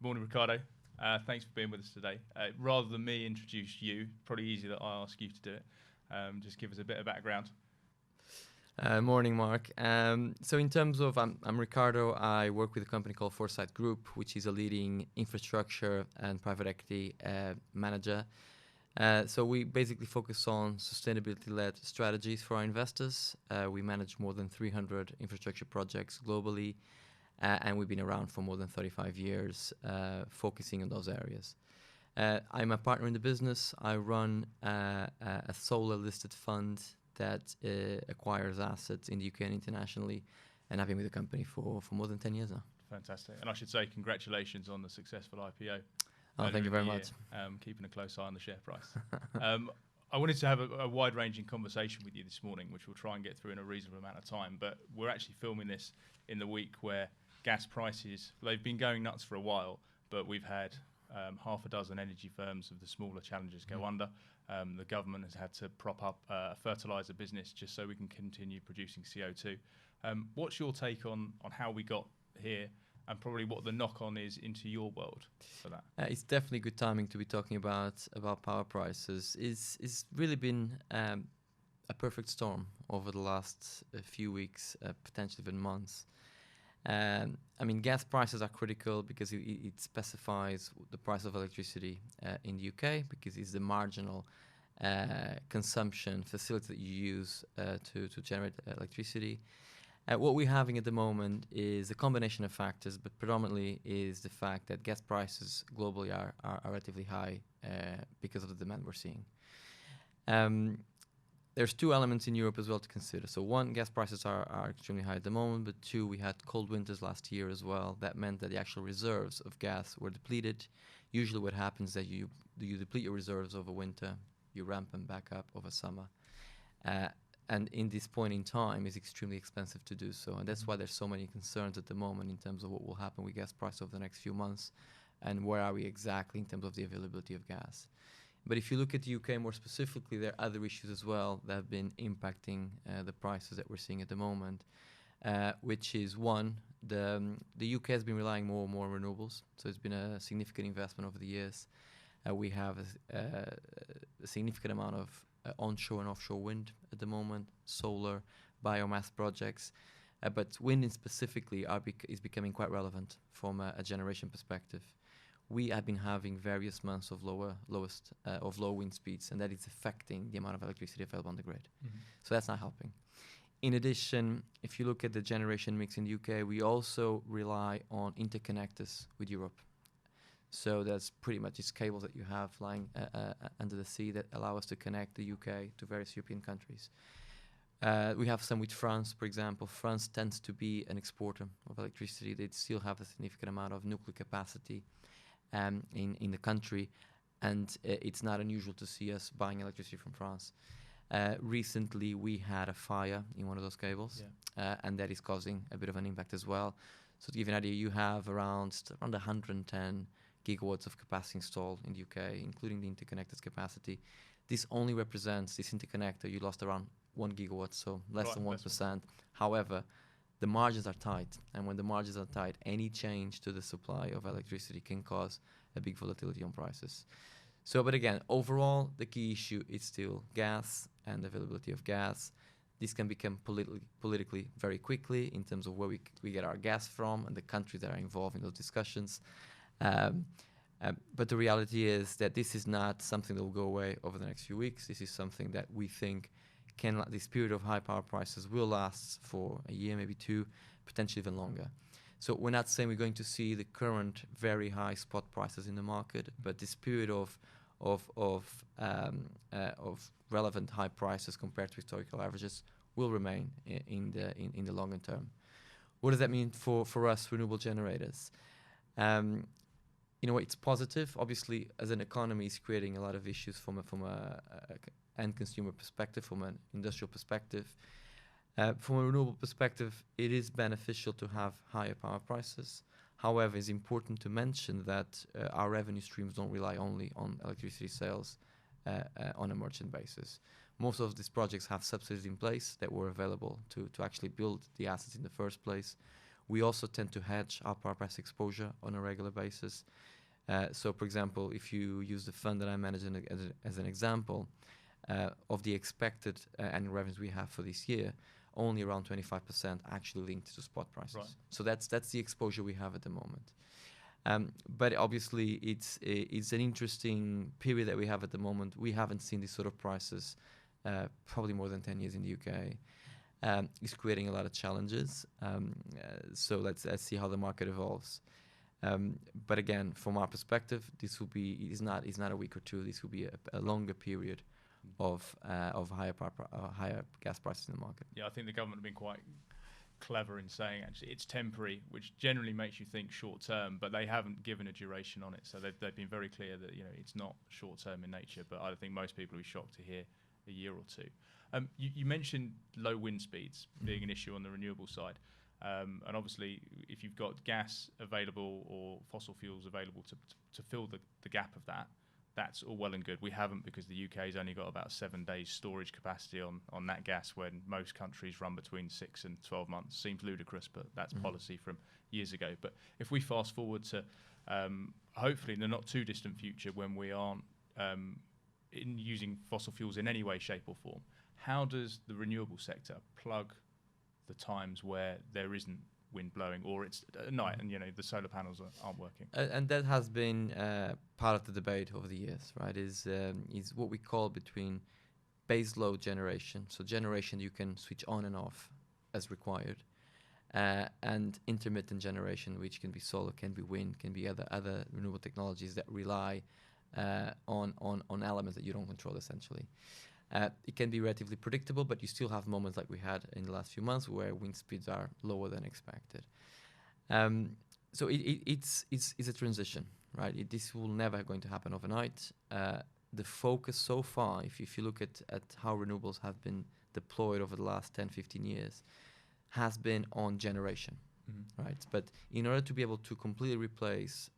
Morning, Ricardo. Thanks for being with us today. Rather than me introduce you, probably easier that I ask you to do it. Just give us a bit of background. Morning, Mark. So in terms of, I'm Ricardo. I work with a company called Foresight Group, which is a leading infrastructure and private equity manager. So we basically focus on sustainability-led strategies for our investors. We manage more than 300 infrastructure projects globally, and we've been around for more than 35 years, focusing on those areas. I'm a partner in the business. I run a solar-listed fund that acquires assets in the UK and internationally, and I've been with the company for more than 10 years now. Fantastic. And I should say congratulations on the successful IPO. Oh, thank you very much. Keeping a close eye on the share price. I wanted to have a wide-ranging conversation with you this morning, which we'll try and get through in a reasonable amount of time. But we're actually filming this in the week where gas prices, they've been going nuts for a while, but we've had half a dozen energy firms of the smaller challengers go under. The government has had to prop up a fertiliser business just so we can continue producing CO2. What's your take on how we got here, and probably what the knock-on is into your world for that? It's definitely good timing to be talking about power prices. It's really been a perfect storm over the last few weeks, potentially even months. I mean, gas prices are critical because it specifies the price of electricity in the UK, because it's the marginal consumption facility that you use to generate electricity. What we're having at the moment is a combination of factors, but predominantly is the fact that gas prices globally are relatively high because of the demand we're seeing. There's two elements in Europe as well to consider. So one, gas prices are extremely high at the moment, but two, we had cold winters last year as well. That meant that the actual reserves of gas were depleted. Usually what happens is that you deplete your reserves over winter, you ramp them back up over summer. And in this point in time, it's extremely expensive to do so. And that's why there's so many concerns at the moment in terms of what will happen with gas price over the next few months, and where are we exactly in terms of the availability of gas. But if you look at the UK more specifically, there are other issues as well that have been impacting the prices that we're seeing at the moment, which is one, the UK has been relying more and more on renewables. So it's been a significant investment over the years. We have a significant amount of onshore and offshore wind at the moment, solar, biomass projects. But wind specifically is becoming quite relevant from a generation perspective. We have been having various months of low wind speeds, and that is affecting the amount of electricity available on the grid. So that's not helping. In addition, if you look at the generation mix in the UK, we also rely on interconnectors with Europe. So that's pretty much these cables that you have lying under the sea that allow us to connect the UK to various European countries. We have some with France, for example. France tends to be an exporter of electricity. They still have a significant amount of nuclear capacity in the country, and it's not unusual to see us buying electricity from France. Recently, we had a fire in one of those cables, and that is causing a bit of an impact as well. So to give you an idea, you have around 110 gigawatts of capacity installed in the UK, including the interconnectors capacity. This only represents, this interconnector, you lost around 1 gigawatt, so less than 1%. However, the margins are tight, and when the margins are tight, any change to the supply of electricity can cause a big volatility on prices. So, but again, overall, the key issue is still gas and the availability of gas. This can become politically very quickly in terms of where we get our gas from and the countries that are involved in those discussions. But the reality is that this is not something that will go away over the next few weeks. This is something that we think this period of high power prices will last for a year, maybe two, potentially even longer. So we're not saying we're going to see the current very high spot prices in the market, but this period of relevant high prices compared to historical averages will remain in the longer term. What does that mean for us renewable generators? It's positive. Obviously, as an economy, it's creating a lot of issues from a end consumer perspective, from an industrial perspective. From a renewable perspective, it is beneficial to have higher power prices. However, it's important to mention that our revenue streams don't rely only on electricity sales on a merchant basis. Most of these projects have subsidies in place that were available to actually build the assets in the first place. We also tend to hedge our power price exposure on a regular basis. So, for example, if you use the fund that I manage as an example, of the expected annual revenues we have for this year, only around 25% actually linked to spot prices. Right. So that's the exposure we have at the moment. But obviously, it's an interesting period that we have at the moment. We haven't seen these sort of prices probably more than 10 years in the UK. It's creating a lot of challenges. So let's see how the market evolves. But again, from our perspective, this will be it's not a week or two. This will be a longer period of higher gas prices in the market. Yeah, I think the government have been quite clever in saying actually it's temporary, which generally makes you think short term, but they haven't given a duration on it. So they've been very clear that it's not short term in nature. But I think most people will be shocked to hear a year or two. You mentioned low wind speeds being an issue on the renewable side. And obviously, if you've got gas available or fossil fuels available to fill the gap of that, that's all well and good. We haven't, because the UK's only got about 7 days storage capacity on that gas, when most countries run between 6 and 12 months. Seems ludicrous, but that's policy from years ago. But if we fast forward to hopefully in the not too distant future, when we aren't in using fossil fuels in any way, shape or form, how does the renewable sector plug the times where there isn't wind blowing, or it's at night and the solar panels aren't working? And that has been part of the debate over the years, right? Is what we call between base load generation, so generation you can switch on and off as required, and intermittent generation, which can be solar, can be wind, can be other renewable technologies that rely on elements that you don't control, essentially. It can be relatively predictable, but you still have moments like we had in the last few months where wind speeds are lower than expected. So it's a transition, right? This will never going to happen overnight. The focus so far, if you look at how renewables have been deployed over the last 10, 15 years, has been on generation, right? But in order to be able to completely replace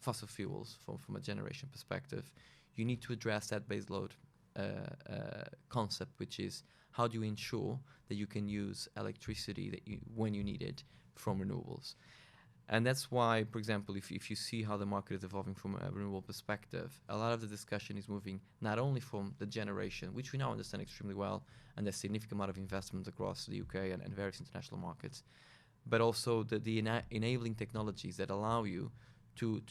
fossil fuels from a generation perspective, you need to address that base load concept, which is how do you ensure that you can use electricity when you need it from renewables. And that's why, for example, if you see how the market is evolving from a renewable perspective, a lot of the discussion is moving not only from the generation, which we now understand extremely well, and there's a significant amount of investment across the UK and various international markets, but also the enabling technologies that allow you to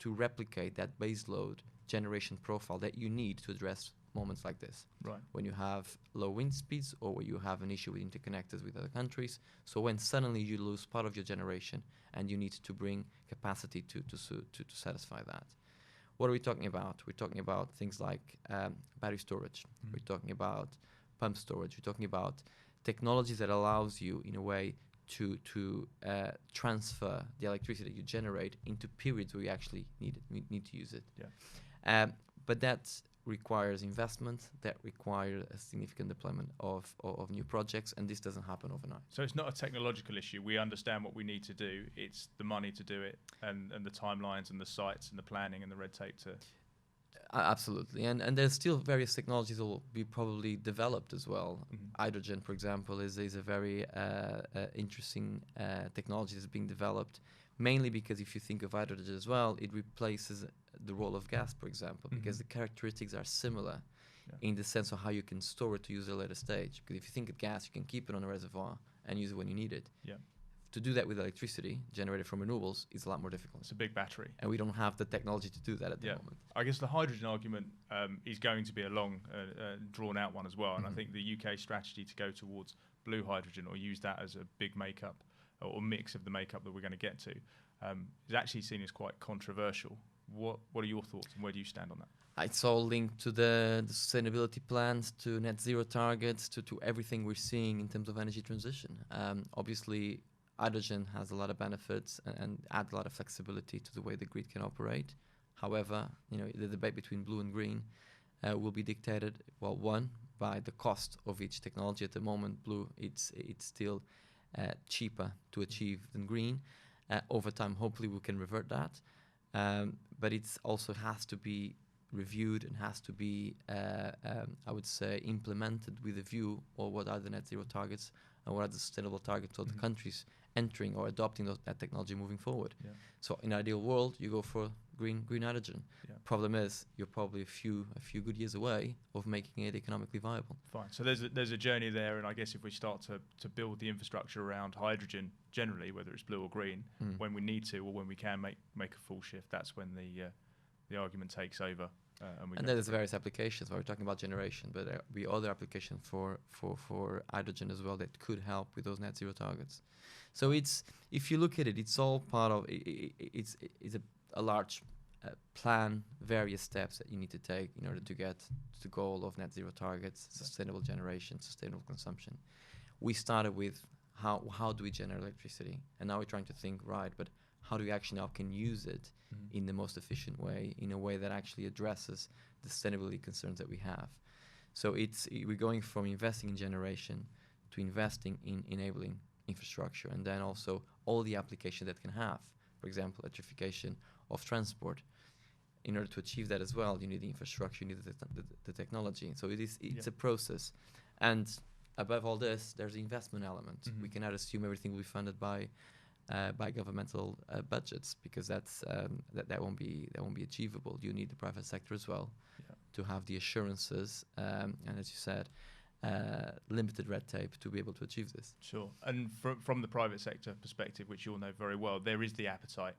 replicate that base load generation profile that you need to address moments like this, right? When you have low wind speeds, or when you have an issue with interconnectors with other countries. So when suddenly you lose part of your generation and you need to bring capacity to satisfy that. What are we talking about? We're talking about things like battery storage. We're talking about pump storage. We're talking about technologies that allows you, in a way, to transfer the electricity that you generate into periods where you actually need to use it. Yeah. But that requires investment, that requires a significant deployment of new projects, and this doesn't happen overnight. So it's not a technological issue. We understand what we need to do. It's the money to do it, and the timelines and the sites and the planning and the red tape to... Absolutely. And there's still various technologies that will be probably developed as well. Hydrogen, for example, is a very interesting technology that's being developed, mainly because if you think of hydrogen as well, it replaces the role of gas, for example, because the characteristics are similar in the sense of how you can store it to use at a later stage. Because if you think of gas, you can keep it on a reservoir and use it when you need it. Yeah. To do that with electricity generated from renewables is a lot more difficult. It's a big battery. And we don't have the technology to do that at the moment. I guess the hydrogen argument is going to be a long, drawn-out one as well. And I think the UK strategy to go towards blue hydrogen, or use that as a big makeup or mix of the makeup that we're going to get to, is actually seen as quite controversial. What are your thoughts, and where do you stand on that? It's all linked to the sustainability plans, to net zero targets, to everything we're seeing in terms of energy transition. Obviously, hydrogen has a lot of benefits and adds a lot of flexibility to the way the grid can operate. However, the debate between blue and green will be dictated, well, one, by the cost of each technology. At the moment, blue, it's still cheaper to achieve than green. Over time, hopefully, we can revert that. But it also has to be reviewed and has to be, I would say, implemented with a view of what are the net zero targets and what are the sustainable targets of the countries entering or adopting that technology moving forward. Yeah. So in an ideal world, you go for green hydrogen. Yeah. Problem is, you're probably a few good years away of making it economically viable. Fine. So there's a journey there, and I guess if we start to build the infrastructure around hydrogen generally, whether it's blue or green, when we need to or when we can make a full shift, that's when the argument takes over. And there's various applications. We're talking about generation, but there will be other applications for hydrogen as well that could help with those net zero targets. So if you look at it, it's all part of it's a large plan, various steps that you need to take in order to get to the goal of net zero targets, sustainable generation, sustainable consumption. We started with how do we generate electricity, and now we're trying to think, right, but how do we actually now can use it in the most efficient way, in a way that actually addresses the sustainability concerns that we have. So we're going from investing in generation to investing in enabling infrastructure, and then also all the application that can have, for example, electrification of transport. In order to achieve that as well, you need the infrastructure, you need the technology. So it's a process. And above all this, there's the investment element. We cannot assume everything will be funded by governmental budgets, because that won't be achievable. You need the private sector as well to have the assurances, and as you said, limited red tape to be able to achieve this. Sure. And from the private sector perspective, which you all know very well, there is the appetite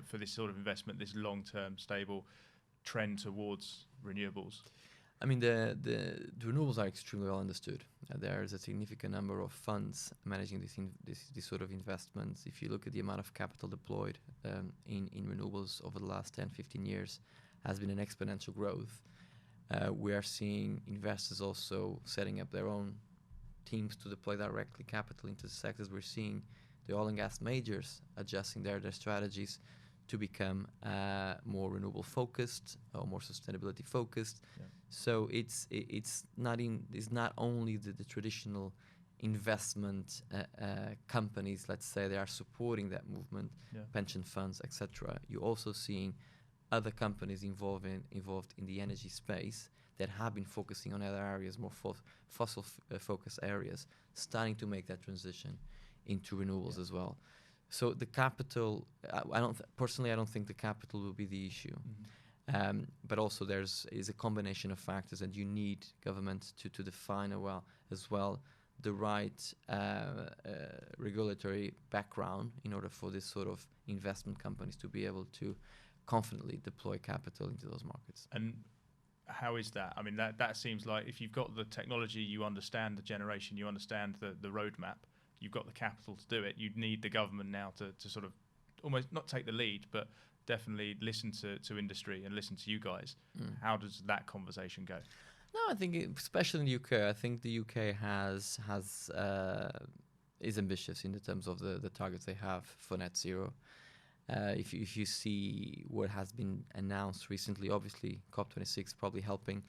for this sort of investment, this long-term stable trend towards renewables. I mean, the renewables are extremely well understood. There is a significant number of funds managing this sort of investments. If you look at the amount of capital deployed in renewables over the last 10, 15 years, has been an exponential growth. We are seeing investors also setting up their own teams to deploy directly capital into the sectors. We're seeing the oil and gas majors adjusting their strategies to become more renewable focused or more sustainability focused. Yeah. So it's not only the traditional investment companies, let's say, they are supporting that movement, pension funds, etc. You're also seeing other companies involved in the energy space that have been focusing on other areas, more fossil focused areas, starting to make that transition into renewables as well. So the capital, I don't think the capital will be the issue. But also is a combination of factors, and you need government to define as well the right regulatory background in order for this sort of investment companies to be able to confidently deploy capital into those markets. And how is that? I mean, that seems like if you've got the technology, you understand the generation, you understand the roadmap, you've got the capital to do it, you'd need the government now to sort of almost not take the lead, but definitely listen to industry and listen to you guys. How does that conversation go? No, I think especially in the UK, I think the UK is ambitious in the terms of the targets they have for net zero. If you see what has been announced recently, obviously COP26 probably helping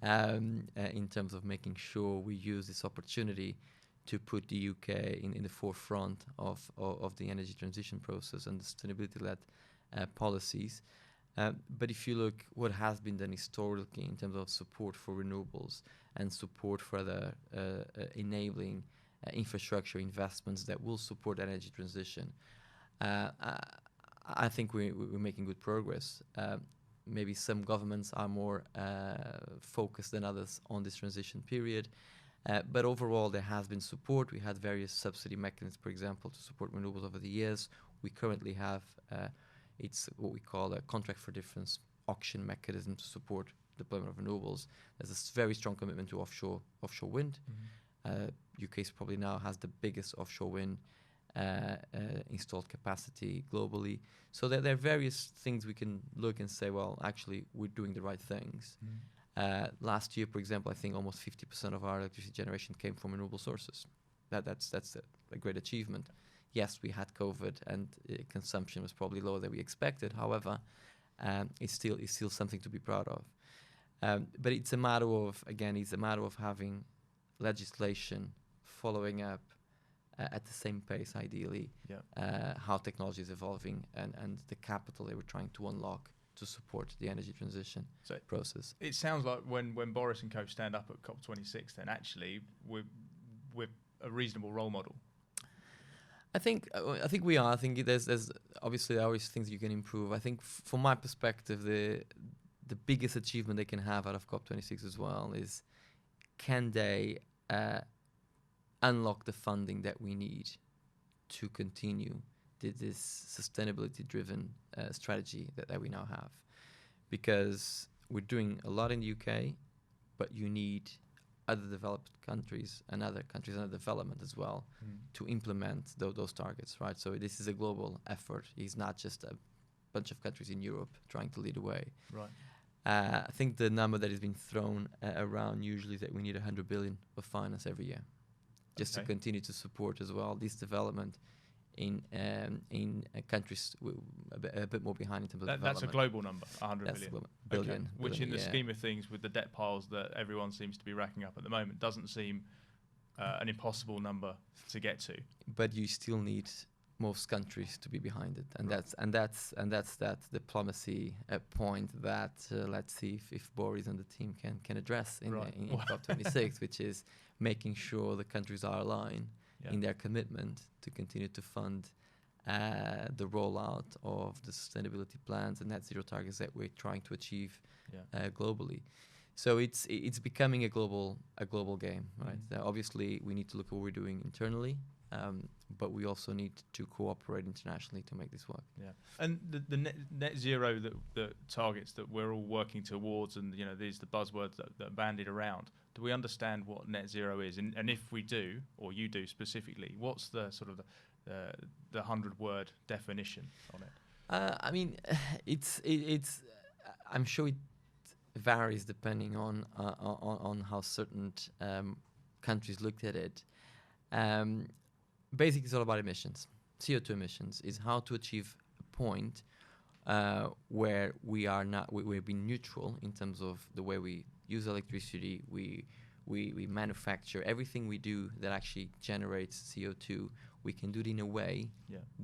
in terms of making sure we use this opportunity to put the UK in the forefront of the energy transition process and the sustainability-led policies. But if you look what has been done historically in terms of support for renewables and support for the enabling infrastructure investments that will support energy transition, I think we're making good progress. Maybe some governments are more focused than others on this transition period. But overall, there has been support. We had various subsidy mechanisms, for example, to support renewables over the years. We currently have it's what we call a contract for difference auction mechanism to support deployment of renewables. There's a very strong commitment to offshore wind. UK probably now has the biggest offshore wind installed capacity globally. So there are various things we can look and say, well, actually, we're doing the right things. Last year, for example, I think almost 50% of our electricity generation came from renewable sources. That's a great achievement. Yes, we had COVID and consumption was probably lower than we expected. However, it's still something to be proud of. But it's a matter of having legislation following up at the same pace, ideally, how technology is evolving and the capital they were trying to unlock to support the energy transition process. It sounds like when Boris and co stand up at COP26, then actually we're a reasonable role model? I think we are. I think there's obviously always things you can improve. I think from my perspective, the biggest achievement they can have out of COP26 as well is, can they unlock the funding that we need to continue this sustainability-driven strategy that we now have? Because we're doing a lot in the UK, but you need other developed countries and other countries under development as well to implement those targets, right? So this is a global effort. It's not just a bunch of countries in Europe trying to lead the way. Right. I think the number that has been thrown around usually is that we need 100 billion of finance every year, just to continue to support as well this development in countries a bit more behind in terms of development. That's a global number, 100 billion. Okay. Which in the scheme of things, with the debt piles that everyone seems to be racking up at the moment, doesn't seem an impossible number to get to. But you still need most countries to be behind it, and that's that diplomacy point that let's see if Boris and the team can address in COP26, which is making sure the countries are aligned in their commitment to continue to fund the rollout of the sustainability plans and net zero targets that we're trying to achieve globally. So it's becoming a global game, right? Obviously, we need to look at what we're doing internally, but we also need to cooperate internationally to make this work. Yeah, and the net zero the targets that we're all working towards, and these are the buzzwords that are bandied around. Do we understand what net zero is? And if we do, or you do specifically, what's the sort of the 100-word definition on it? I mean, it's. I'm sure it varies depending on how certain countries looked at it. Basically, it's all about emissions. CO2 emissions is how to achieve a point where we're being neutral in terms of the way we use electricity, we manufacture everything we do that actually generates CO2. We can do it in a way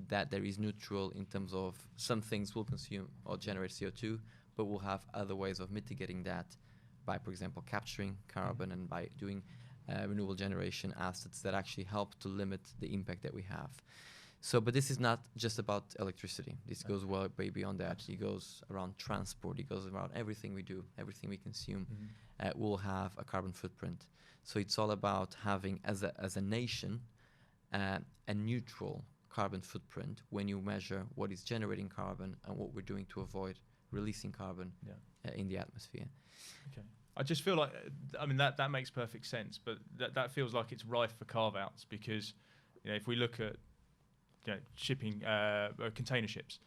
that there is neutral in terms of some things will consume or generate CO2, but we'll have other ways of mitigating that by, for example, capturing carbon and by doing renewable generation assets that actually help to limit the impact that we have. So, but this is not just about electricity. This goes way beyond that. It goes around transport. It goes around everything we do, everything we consume will have a carbon footprint. So it's all about having, as a nation, a neutral carbon footprint when you measure what is generating carbon and what we're doing to avoid releasing carbon in the atmosphere. Okay. I just feel like, I mean, that makes perfect sense, but that feels like it's rife for carve-outs because, if we look at shipping container ships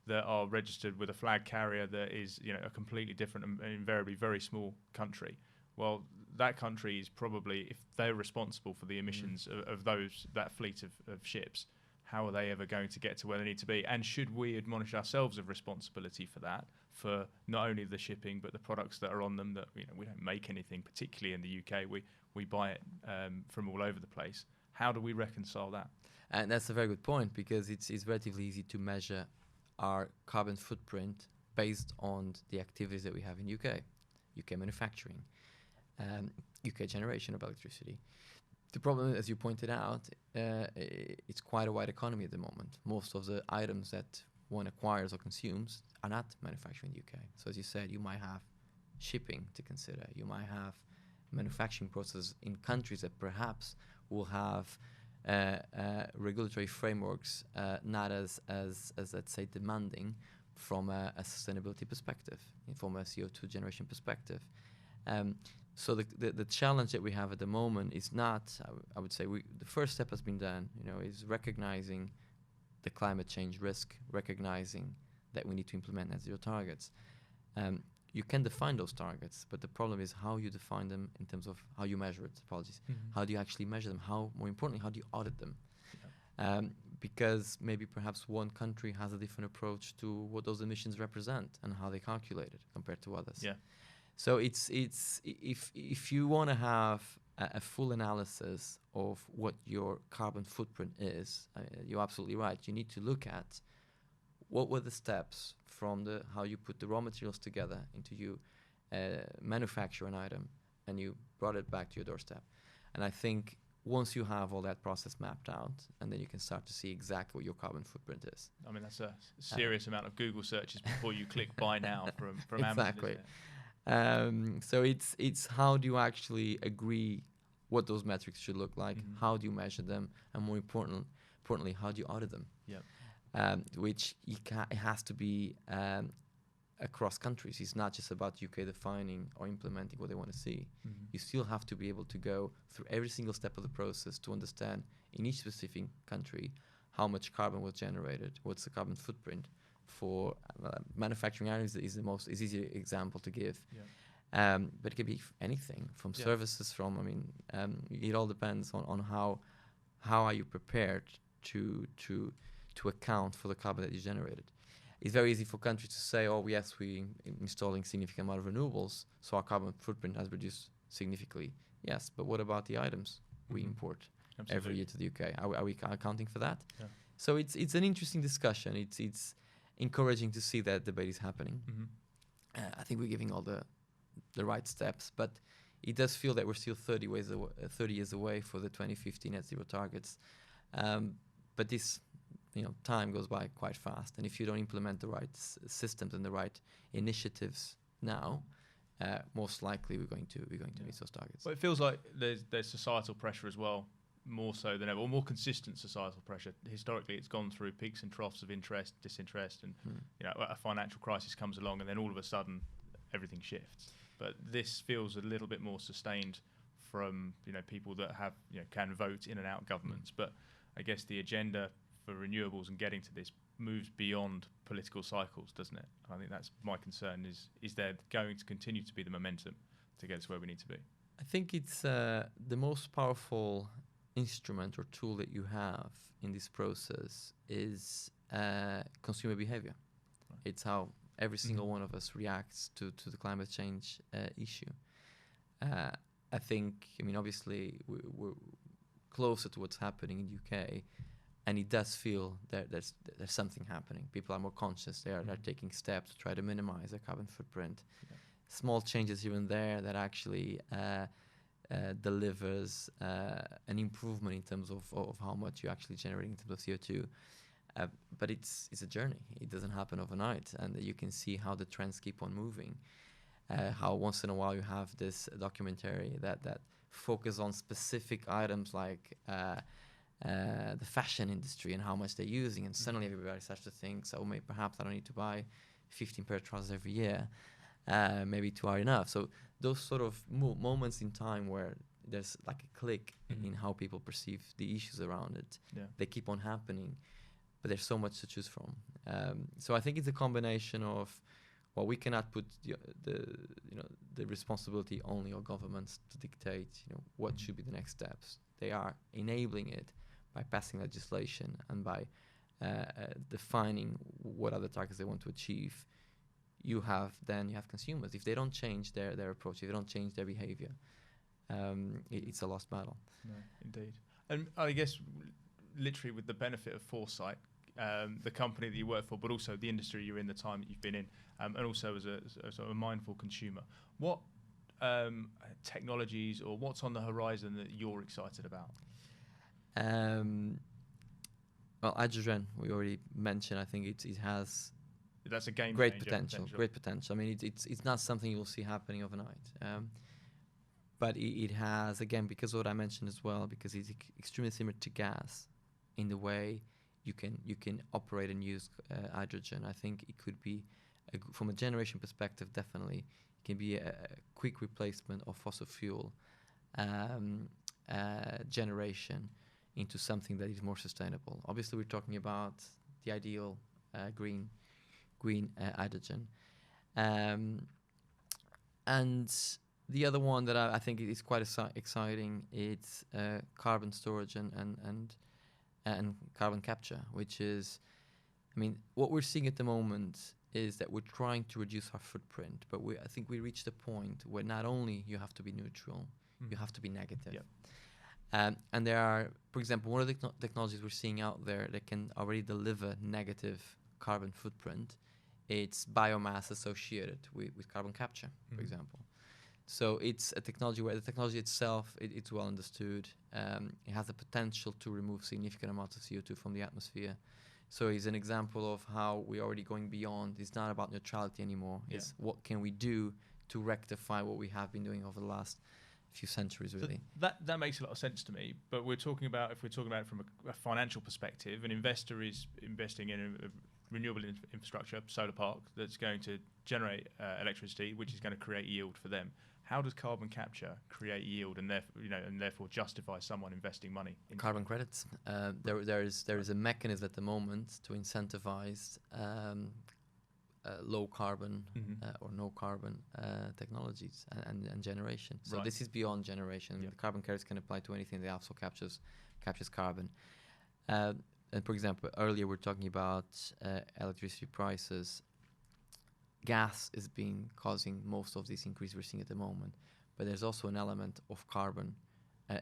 that are registered with a flag carrier that is a completely different and invariably very small country, well, that country is probably, if they're responsible for the emissions of that fleet of ships, how are they ever going to get to where they need to be? And should we admonish ourselves of responsibility for that, for not only the shipping but the products that are on them? That we don't make anything, particularly in the UK. We buy it from all over the place. How do we reconcile that? And that's a very good point, because it's relatively easy to measure our carbon footprint based on the activities that we have in UK manufacturing, UK generation of electricity. The problem, as you pointed out, it's quite a wide economy at the moment. Most of the items that one acquires or consumes are not manufactured in the UK. So as you said, you might have shipping to consider. You might have manufacturing processes in countries that perhaps will have regulatory frameworks not as let's say demanding from a sustainability perspective, from a CO2 generation perspective. So the challenge that we have at the moment is not, I would say, the first step has been done, is recognizing the climate change risk, recognizing that we need to implement net zero targets. You can define those targets, but the problem is how you define them in terms of how you measure it. How do you actually measure them? More importantly, how do you audit them? Because maybe perhaps one country has a different approach to what those emissions represent and how they calculate it compared to others. Yeah. So it's if you want to have a full analysis of what your carbon footprint is, you're absolutely right. You need to look at what were the steps from how you put the raw materials together into you manufacture an item and you brought it back to your doorstep. And I think once you have all that process mapped out, and then you can start to see exactly what your carbon footprint is. I mean, that's a serious amount of Google searches before you click buy now from Amazon. Exactly. So it's how do you actually agree what those metrics should look like? Mm-hmm. How do you measure them? And more importantly, how do you audit them? Yeah. Which it has to be across countries. It's not just about UK defining or implementing what they want to see. Mm-hmm. You still have to be able to go through every single step of the process to understand in each specific country how much carbon was generated, what's the carbon footprint. For manufacturing areas is the easy example to give. Yeah. But it could be anything from services, from it all depends on how are you prepared to account for the carbon that you generated. It's very easy for countries to say, oh yes, we installing significant amount of renewables, so our carbon footprint has reduced significantly. Yes, but what about the items we import every year to the UK? Are we accounting for that? Yeah. So it's an interesting discussion. It's encouraging to see that debate is happening. Mm-hmm. I think we're giving all the right steps, but it does feel that we're still 30 years away for the 2050 net zero targets. But this, time goes by quite fast, and if you don't implement the right systems and the right initiatives now, most likely we're going to miss those targets. Well, it feels like there's societal pressure as well, more so than ever, or more consistent societal pressure. Historically, it's gone through peaks and troughs of interest, disinterest, and a financial crisis comes along, and then all of a sudden, everything shifts. But this feels a little bit more sustained from people that have can vote in and out governments. But I guess the agenda for renewables and getting to this moves beyond political cycles, doesn't it? I think that's my concern. Is there going to continue to be the momentum to get us where we need to be? I think it's the most powerful instrument or tool that you have in this process is consumer behavior. Right. It's how every single one of us reacts to the climate change issue. I think, obviously we're closer to what's happening in the UK, and it does feel that there's something happening. People are more conscious. They're taking steps to try to minimize their carbon footprint. Yeah. Small changes here and there that actually delivers an improvement in terms of how much you actually generate in terms of CO2. But it's a journey. It doesn't happen overnight, and you can see how the trends keep on moving. How once in a while you have this documentary that focus on specific items like the fashion industry and how much they're using, and suddenly everybody starts to think, so perhaps I don't need to buy 15 pair of trousers every year. Maybe 2 are enough. So those sort of moments in time where there's like a click in how people perceive the issues around it, they keep on happening, but there's so much to choose from. So I think it's a combination of, well, we cannot put the responsibility only on governments to dictate what should be the next steps. They are enabling it by passing legislation and by defining what are the targets they want to achieve. You have consumers. If they don't change their approach, if they don't change their behavior, it's a lost battle. No, indeed. And I guess literally with the benefit of Foresight, the company that you work for, but also the industry you're in, the time that you've been in, and also as a sort of a mindful consumer, what technologies or what's on the horizon that you're excited about? Well, hydrogen, we already mentioned. I think it has that's a game great changer, potential. Great potential. I mean, it's not something you'll see happening overnight. But it has, again, because of what I mentioned as well, because it's extremely similar to gas in the way you can operate and use hydrogen. I think it could be, from a generation perspective, definitely, it can be a quick replacement of fossil fuel generation into something that is more sustainable. Obviously, we're talking about the ideal green hydrogen. And the other one that I think is quite exciting, it's carbon storage and carbon capture, which is, what we're seeing at the moment is that we're trying to reduce our footprint, but I think we reached a point where not only you have to be neutral, you have to be negative. Yep. And there are, for example, one of the technologies we're seeing out there that can already deliver negative carbon footprint. It's biomass associated with carbon capture, for example. So it's a technology where the technology itself, it's well understood. It has the potential to remove significant amounts of CO2 from the atmosphere. So it's an example of how we're already going beyond. It's not about neutrality anymore. Yeah. It's what can we do to rectify what we have been doing over the last few centuries, really. So that makes a lot of sense to me. But if we're talking about it from a financial perspective, an investor is investing in a renewable infrastructure, solar park, that's going to generate electricity, which is going to create yield for them. How does carbon capture create yield and therefore justify someone investing money in Carbon credits? There is a mechanism at the moment to incentivize low carbon or no carbon technologies and generation. So this is beyond generation. The carbon credits can apply to anything that also captures carbon. And for example, earlier we're talking about electricity prices. Gas is causing most of this increase we're seeing at the moment, but there's also an element of carbon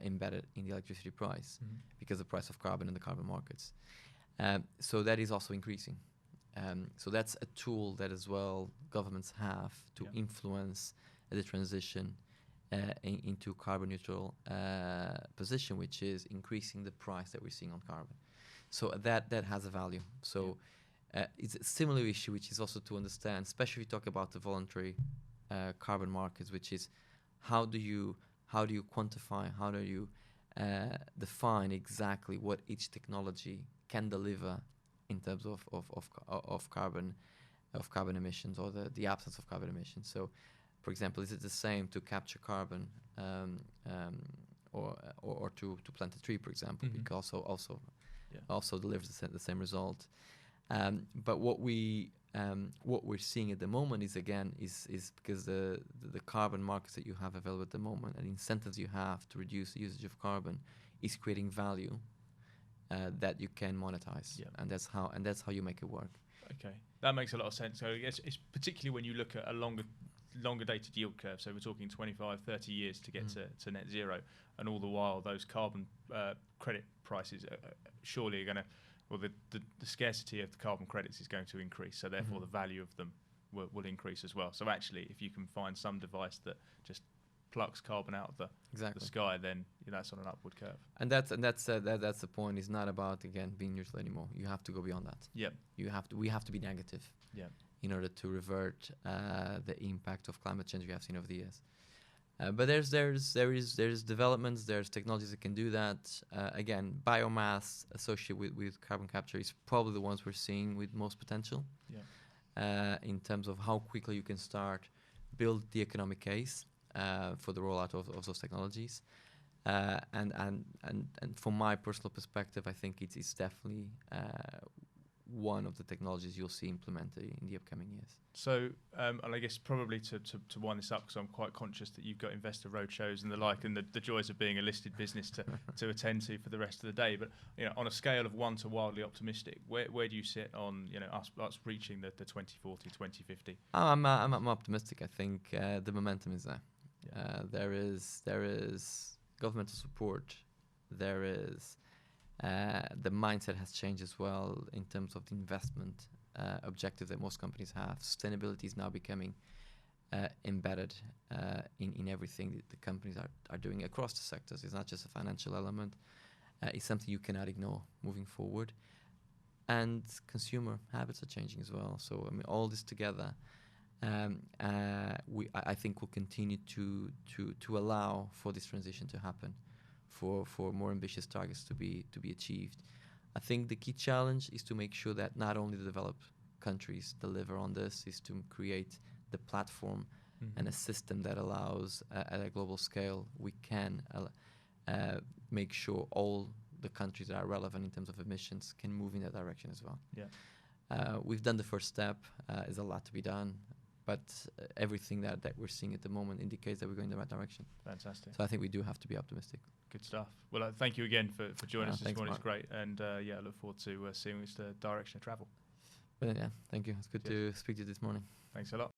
embedded in the electricity price because of the price of carbon in the carbon markets. So that is also increasing. So that's a tool that as well governments have to influence the transition into carbon neutral position, which is increasing the price that we're seeing on carbon. So that has a value. So it's a similar issue, which is also to understand, especially if you talk about the voluntary carbon markets, which is how do you quantify, how do you define exactly what each technology can deliver in terms of carbon emissions or the absence of carbon emissions. So, for example, is it the same to capture carbon or to plant a tree, for example, because also delivers the same result. But what we're seeing at the moment is because the carbon markets that you have available at the moment and incentives you have to reduce the usage of carbon is creating value that you can monetize, and that's how you make it work. Okay, that makes a lot of sense. So it's particularly when you look at a longer dated yield curve. So we're talking 25, 30 years to get to net zero, and all the while those carbon credit prices surely are going to. Well, the scarcity of the carbon credits is going to increase, so therefore the value of them will increase as well. So actually, if you can find some device that just plucks carbon out of the sky, then that's on an upward curve. And that's the point. It's not about, again, being neutral anymore. You have to go beyond that. Yeah. We have to be negative. Yeah. In order to revert the impact of climate change we have seen over the years. But there's developments, there's technologies that can do that. Again, biomass associated with carbon capture is probably the ones we're seeing with most potential. Yeah. In terms of how quickly you can build the economic case for the rollout of those technologies. And from my personal perspective, I think it's definitely one of the technologies you'll see implemented in the upcoming years. So, and I guess probably to wind this up, because I'm quite conscious that you've got investor roadshows and the like, and the joys of being a listed business to attend to for the rest of the day. But on a scale of 1 to wildly optimistic, where do you sit on us reaching the 2040, 2050? I'm optimistic. I think the momentum is there. Yeah. There is governmental support. There is. The mindset has changed as well in terms of the investment objective that most companies have. Sustainability is now becoming embedded in everything that the companies are doing across the sectors. It's not just a financial element. It's something you cannot ignore moving forward. And consumer habits are changing as well. So, I mean, all this together, I think will continue to allow for this transition to happen. For more ambitious targets to be achieved. I think the key challenge is to make sure that not only the developed countries deliver on this, is to create the platform and a system that allows at a global scale we can make sure all the countries that are relevant in terms of emissions can move in that direction as well. Yeah. We've done the first step. There's a lot to be done. But everything that we're seeing at the moment indicates that we're going in the right direction. Fantastic. So I think we do have to be optimistic. Good stuff. Well, thank you again for joining us this morning. Mark. It's great. And I look forward to seeing which the direction of travel. But yeah, thank you. It's good to speak to you this morning. Thanks a lot.